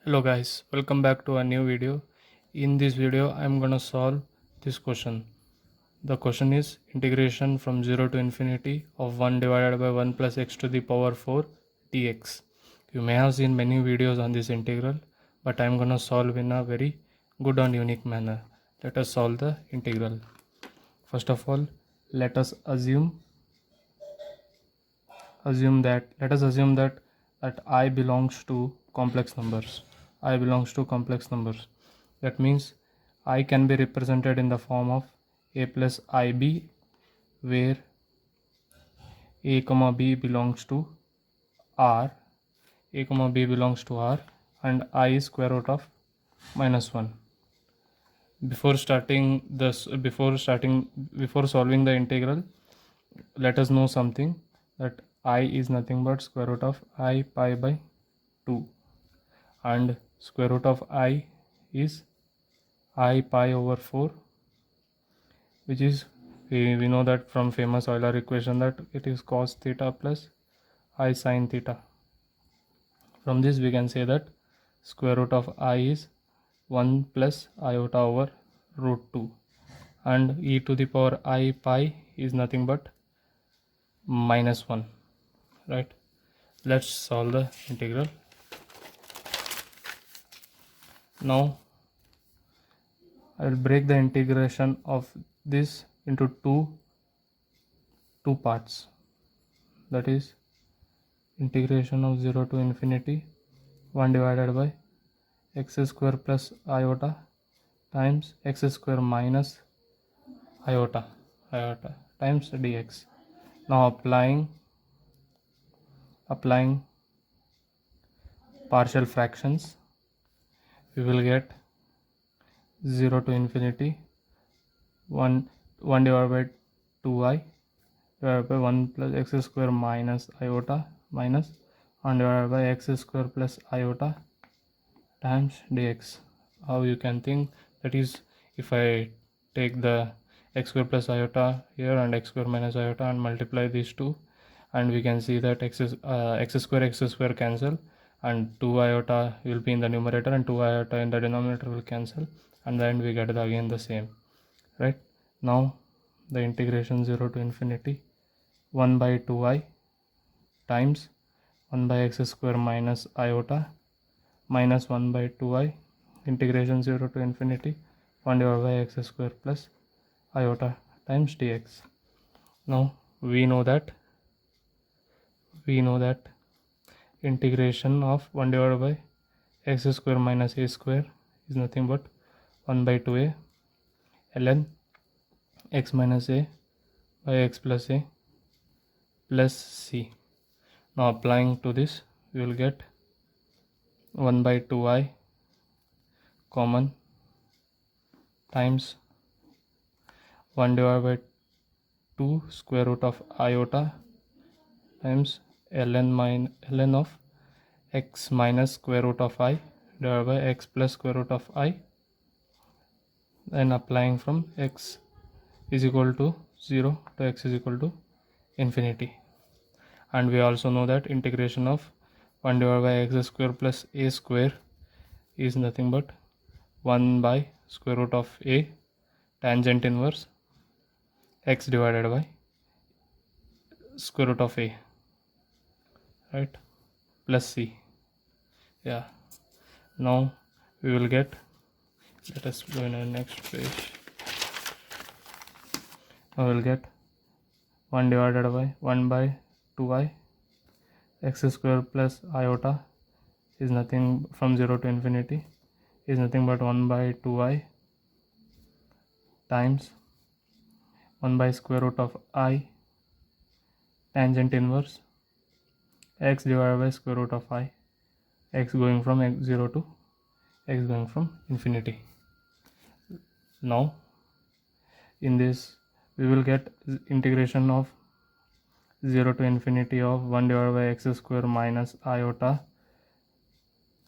Hello guys, welcome back to a new video. In this video I am gonna solve this question. The question is integration from 0 to infinity of 1 divided by 1 plus x to the power 4 dx. You may have seen many videos on this integral, but I am gonna solve in a very good and unique manner. Let us solve the integral. First of all, let us assume that I belongs to complex numbers. I belongs to complex numbers. That means I can be represented in the form of a plus ib, where a comma b belongs to r, and I is square root of minus 1. Before solving the integral, let us know something, that I is nothing but square root of I pi by 2, and square root of I is I pi over 4, which is, we know that from famous Euler equation that it is cos theta plus I sin theta. From this we can say that square root of I is 1 plus iota over root 2, and e to the power I pi is nothing but minus 1, right? Let's solve the integral. Now I will break the integration of this into two parts, that is integration of 0 to infinity 1 divided by x square plus iota times x square minus iota times dx. Now applying partial fractions, we will get 0 to infinity 1 divided by 2i divided by 1 plus x square minus iota minus 1 divided by x square plus iota times dx. How you can think, that is, if I take the x square plus iota here and x square minus iota and multiply these two, and we can see that x square cancel, and 2 iota will be in the numerator and 2 iota in the denominator will cancel, and then we get again the same, right? Now the integration 0 to infinity 1 by 2i times 1 by x square minus iota minus 1 by 2i integration 0 to infinity 1 divided by x square plus iota times dx. Now we know that integration of 1 divided by x square minus a square is nothing but 1 by 2a ln x minus a by x plus a plus c. Now applying to this, we will get 1 by 2i common times 1 divided by 2 square root of iota times ln of x minus square root of I divided by x plus square root of I, then applying from x is equal to 0 to x is equal to infinity. And we also know that integration of 1 divided by x square plus a square is nothing but 1 by square root of a tangent inverse x divided by square root of a, right, plus c. Yeah, now we will get, let us go in the next page. Now we will get 1 divided by 1 by 2i x square plus iota is nothing, from 0 to infinity is nothing but 1 by 2i times 1 by square root of I tangent inverse x divided by square root of I, x going from x0 to x going from infinity. Now in this we will get integration of 0 to infinity of 1 divided by x square minus iota.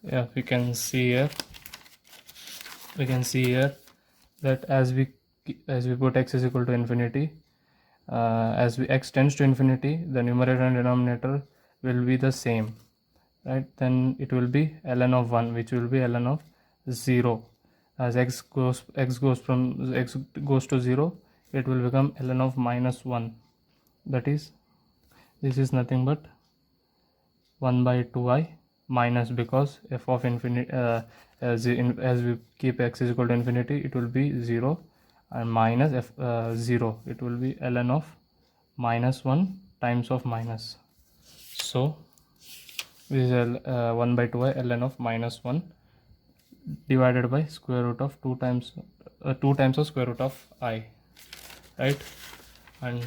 Yeah, we can see here that as we put x is equal to infinity, as x tends to infinity, the numerator and denominator will be the same, right? Then it will be ln of 1, which will be ln of 0. As x goes to 0, it will become ln of minus 1. That is, this is nothing but 1 by 2i minus, because f of infinity, as we keep x is equal to infinity, it will be 0, and minus f 0, it will be ln of minus 1 times of minus. So this is 1 by 2i ln of minus 1 divided by square root of 2 times of square root of I, right? And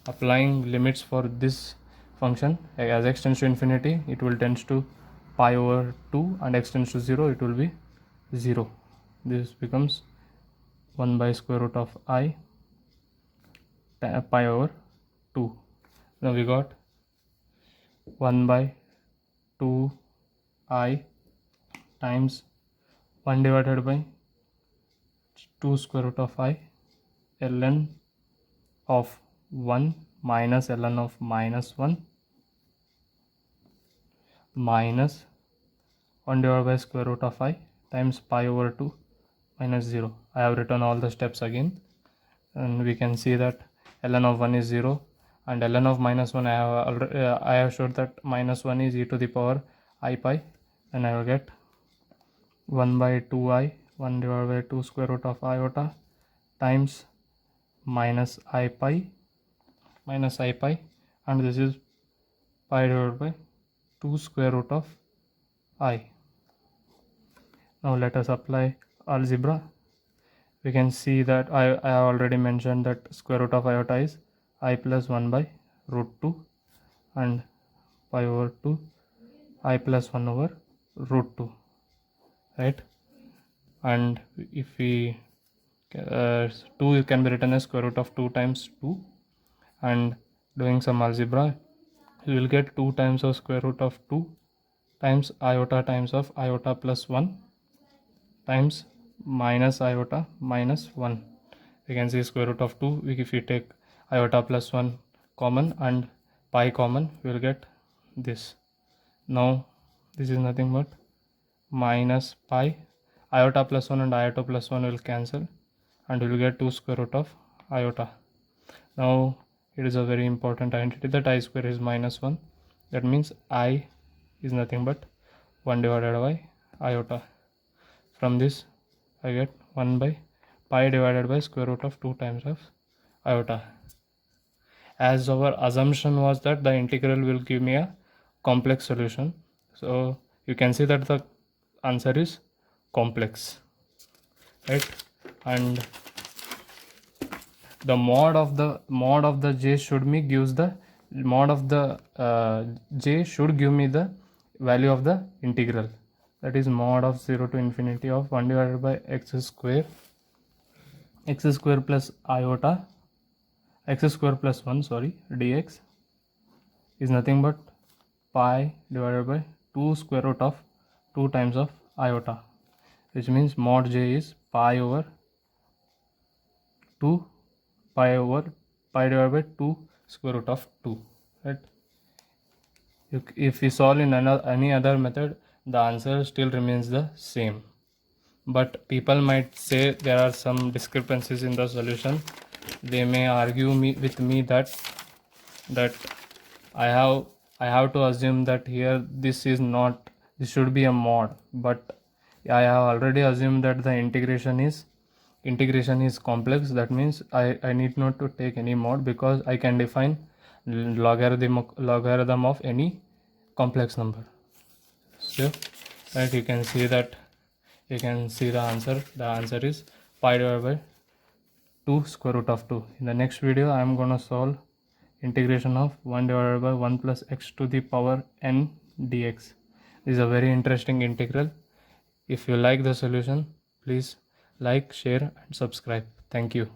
applying limits for this function, as x tends to infinity, it will tends to pi over 2, and x tends to 0, it will be 0. This becomes 1 by square root of I pi over 2. Now we got 1 by 2i times 1 divided by 2 square root of I ln of 1 minus ln of minus 1 minus 1 divided by square root of I times pi over 2 minus 0. I have written all the steps again, and we can see that ln of 1 is 0, and ln of minus 1 I have showed that minus 1 is e to the power I pi, and I will get 1 by 2i 1 divided by 2 square root of iota times minus I pi, and this is pi divided by 2 square root of I. Now let us apply algebra. We can see that I have already mentioned that square root of iota is I plus 1 by root 2, and pi over 2 I plus 1 over root 2, right? And if we 2 can be written as square root of 2 times 2, and doing some algebra, you will get 2 times of square root of 2 times iota times of iota plus 1 times minus iota minus 1. We can see square root of 2, if we take iota plus 1 common and pi common, we will get this. Now this is nothing but minus pi, iota plus 1 and iota plus 1 will cancel, and we will get 2 square root of iota. Now it is a very important identity that I square is minus 1. That means I is nothing but 1 divided by iota. From this I get 1 by pi divided by square root of 2 times of iota. As our assumption was that the integral will give me a complex solution, so you can see that the answer is complex, right? And the mod of the j should me gives the mod of the j should give me the value of the integral, that is mod of 0 to infinity of 1 divided by x square plus iota x square plus 1 dx is nothing but pi divided by 2 square root of 2 times of iota, which means mod j is pi over 2 pi divided by 2 square root of 2, right? If we solve in any other method, the answer still remains the same, but people might say there are some discrepancies in the solution. They may argue with me that I have to assume that here this should be a mod, but I have already assumed that the integration is complex. That means I need not to take any mod, because I can define logarithm of any complex number. So right, you can see the answer. The answer is pi divided by 2 square root of 2. In the next video I am gonna solve integration of 1 divided by 1 plus x to the power n dx. This is a very interesting integral. If you like the solution, please like, share and subscribe. Thank you.